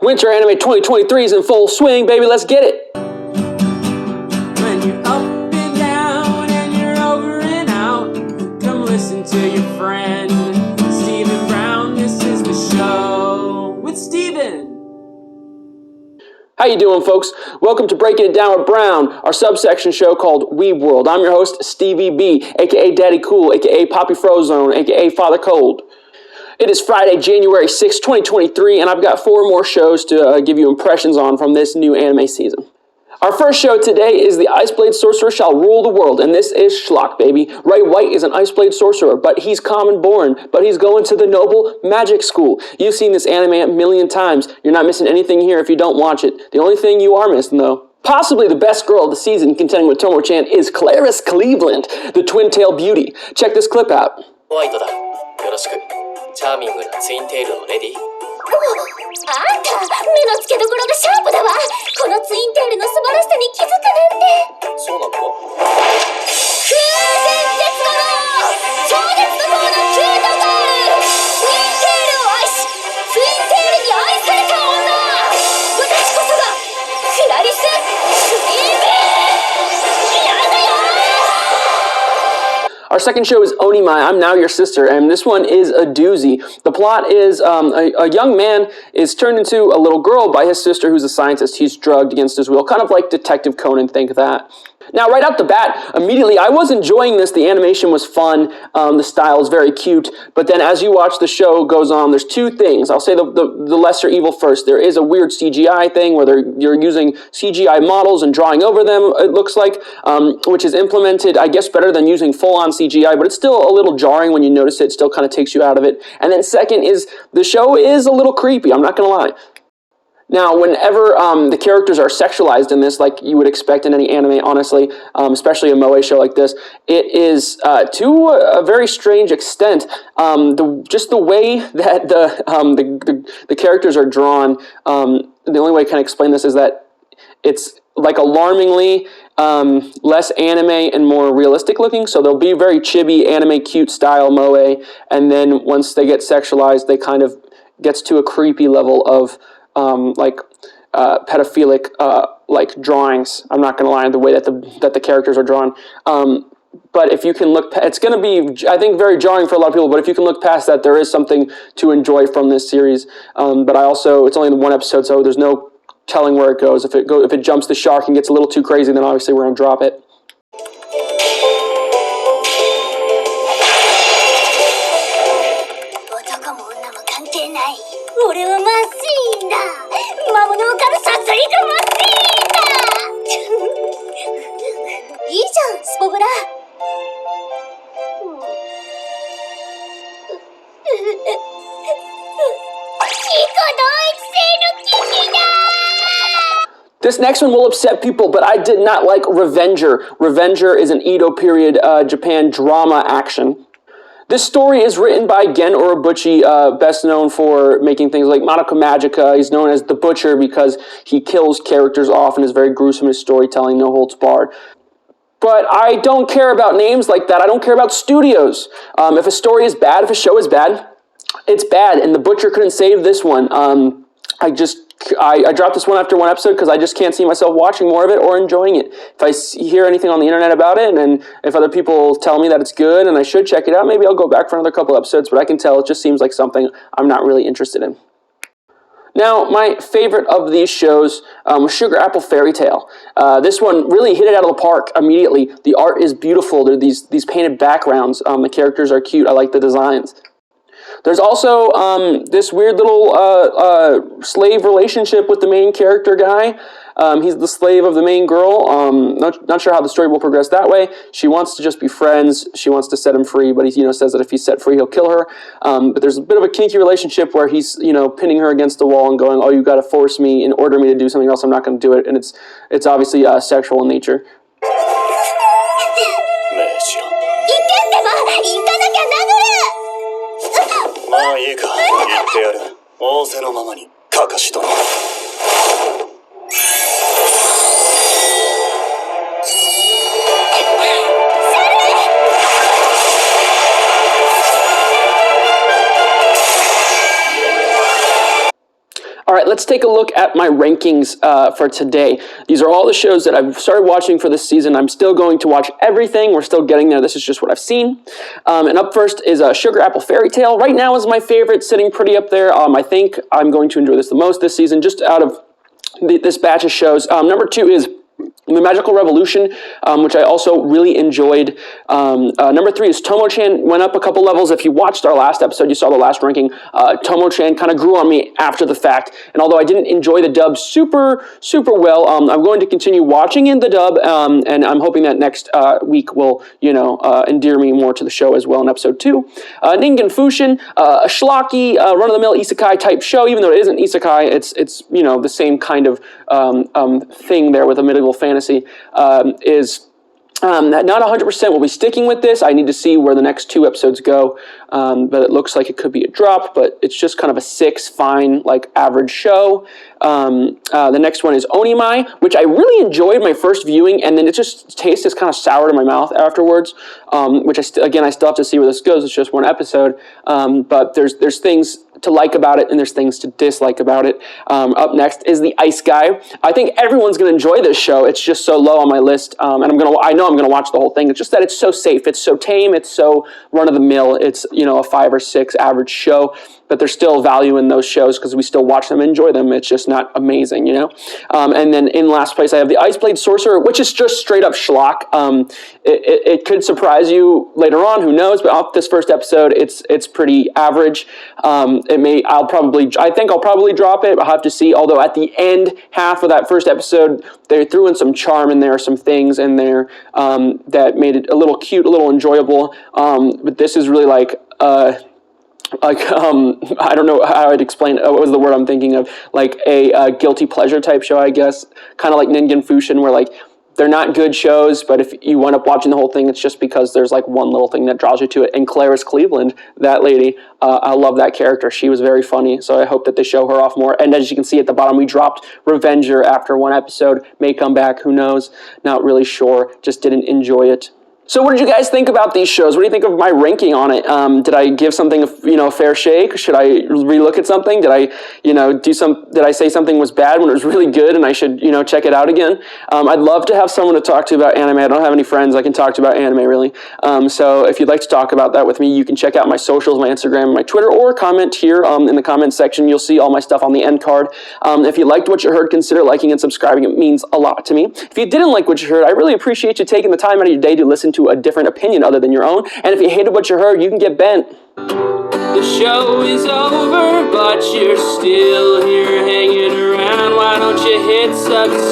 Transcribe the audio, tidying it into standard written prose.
Winter Anime 2023 is in full swing, baby. Let's get it. When you're up and down and you're over and out, come listen to your friend Stephen Brown. This is the show with Stephen. How you doing, folks? Welcome to Breaking It Down with Brown, our subsection show called Weeb World. I'm your host, Stevie B, aka Daddy Cool, aka Poppy Frozone, aka Father Cold. It is Friday, January 6, 2023, and I've got 4 more shows to give you impressions on from this new anime season. Our first show today is The Iceblade Sorcerer Shall Rule the World, and this is schlock, baby. Ray White is an Iceblade Sorcerer, but he's common born, but he's going to the noble magic school. You've seen this anime a million times. You're not missing anything here if you don't watch it. The only thing you are missing, though, possibly the best girl of the season, contending with Tomo-chan, is Clarice Cleveland, the twin-tailed beauty. Check this clip out. ホワイトだ。よろしく。チャーミングなツインテールのレディー。あんた、目の付けどころがシャープだわ。このツインテールの素晴らしさに気づくなんて。そうなの？空前絶後の超絶怒涛のキュートガール、ツインテールを愛し、ツインテールに愛された女。私こそがクラリス・クリームなんだよ。Our second show is Onimai, I'm Now Your Sister, and this one is a doozy. The plot is a young man is turned into a little girl by his sister who's a scientist. He's drugged against his will, kind of like Detective Conan, think that. Now, right out the bat, immediately, I was enjoying this. The animation was fun. The style is very cute. But then as you watch the show goes on, there's 2 things. I'll say the lesser evil first. There is a weird CGI thing where you're using CGI models and drawing over them, it looks like, which is implemented, I guess, better than using full-on CGI, but it's still a little jarring when you notice it. It still kind of takes you out of it. And then second is the show is a little creepy. I'm not going to lie. Now, whenever the characters are sexualized in this, like you would expect in any anime, honestly, especially a moe show like this, it is to a very strange extent. Just the way that the characters are drawn. The only way I can explain this is that it's like alarmingly less anime and more realistic looking. So they'll be very chibi, anime, cute style moe, and then once they get sexualized, they kind of gets to a creepy level of pedophilic like drawings. I'm not going to lie, the way that the characters are drawn. But if you can look, it's going to be, I think, very jarring for a lot of people. But if you can look past that, there is something to enjoy from this series. But it's only 1 episode, so there's no telling where it goes. If it jumps the shark and gets a little too crazy, then obviously we're going to drop it. This next one will upset people, but I did not like Revenger. Revenger is an Edo period Japan drama action. This story is written by Gen Urobuchi, best known for making things like Madoka Magica. He's known as the Butcher because he kills characters off and is very gruesome in his storytelling, no holds barred. But I don't care about names like that. I don't care about studios. If a story is bad, if a show is bad, it's bad, and the Butcher couldn't save this one. I dropped this one after 1 episode because I just can't see myself watching more of it or enjoying it. If I hear anything on the internet about it, and if other people tell me that it's good and I should check it out, maybe I'll go back for another couple episodes, but I can tell it just seems like something I'm not really interested in. Now, my favorite of these shows was Sugar Apple Fairy Tale. This one really hit it out of the park immediately. The art is beautiful. There are these painted backgrounds. The characters are cute. I like the designs. There's also this weird little slave relationship with the main character guy. He's the slave of the main girl. Not sure how the story will progress that way. She wants to just be friends. She wants to set him free, but he says that if he's set free, he'll kill her. But there's a bit of a kinky relationship where he's pinning her against the wall and going, "Oh, you got to force me and order me to do something else. I'm not going to do it." And it's obviously sexual in nature. まあいいか、言ってやる。仰せのままに、カカシ殿。All right, let's take a look at my rankings for today. These are all the shows that I've started watching for this season. I'm still going to watch everything. We're still getting there. This is just what I've seen. And up first is Sugar Apple Fairy Tale. Right now is my favorite, sitting pretty up there. I think I'm going to enjoy this the most this season, just out of this batch of shows. Number 2 is The Magical Revolution, which I also really enjoyed. Number 3 is Tomo-chan. Went up a couple levels. If you watched our last episode, you saw the last ranking. Tomo-chan kind of grew on me after the fact. And although I didn't enjoy the dub super well, I'm going to continue watching in the dub, and I'm hoping that next week will, endear me more to the show as well in episode 2. Ningen Fushin, a schlocky, run-of-the-mill isekai type show. Even though it isn't isekai, it's the same kind of thing there with a medieval fantasy. Is not 100% will be sticking with this. I need to see where the next 2 episodes go, but it looks like it could be a drop, but it's just kind of a 6, fine, like average show. The next one is Onimai, which I really enjoyed my first viewing, and then it just tastes kind of sour to my mouth afterwards, which I still have to see where this goes. It's just one episode, but there's things to like about it, and there's things to dislike about it. Up next is The Ice Guy. I think everyone's going to enjoy this show. It's just so low on my list, and I know I'm going to watch the whole thing. It's just that it's so safe. It's so tame. It's so run-of-the-mill. It's, a 5 or 6 average show, but there's still value in those shows because we still watch them and enjoy them. It's just not amazing, And then in last place, I have The Ice Blade Sorcerer, which is just straight up schlock. It could surprise you later on, who knows? But off this first episode, it's pretty average. I think I'll probably drop it. I'll have to see. Although at the end half of that first episode, they threw in some charm in there, some things in there that made it a little cute, a little enjoyable. But this is really I don't know how I'd explain it. What was the word I'm thinking of? Like a guilty pleasure type show, I guess. Kind of like Ningen Fushin, where they're not good shows, but if you wind up watching the whole thing, it's just because there's one little thing that draws you to it. And Clarice Cleveland, that lady, I love that character. She was very funny, so I hope that they show her off more. And as you can see at the bottom, we dropped Revenger after 1 episode. May come back, who knows? Not really sure. Just didn't enjoy it. So what did you guys think about these shows? What do you think of my ranking on it? Did I give something a fair shake? Should I relook at something? Did I did I say something was bad when it was really good and I should check it out again? I'd love to have someone to talk to about anime. I don't have any friends I can talk to about anime really. So if you'd like to talk about that with me, you can check out my socials, my Instagram, and my Twitter, or comment here in the comments section. You'll see all my stuff on the end card. If you liked what you heard, consider liking and subscribing. It means a lot to me. If you didn't like what you heard, I really appreciate you taking the time out of your day to listen to a different opinion other than your own. And if you hated what you heard, you can get bent. The show is over, but you're still here hanging around. Why don't you hit subscribe?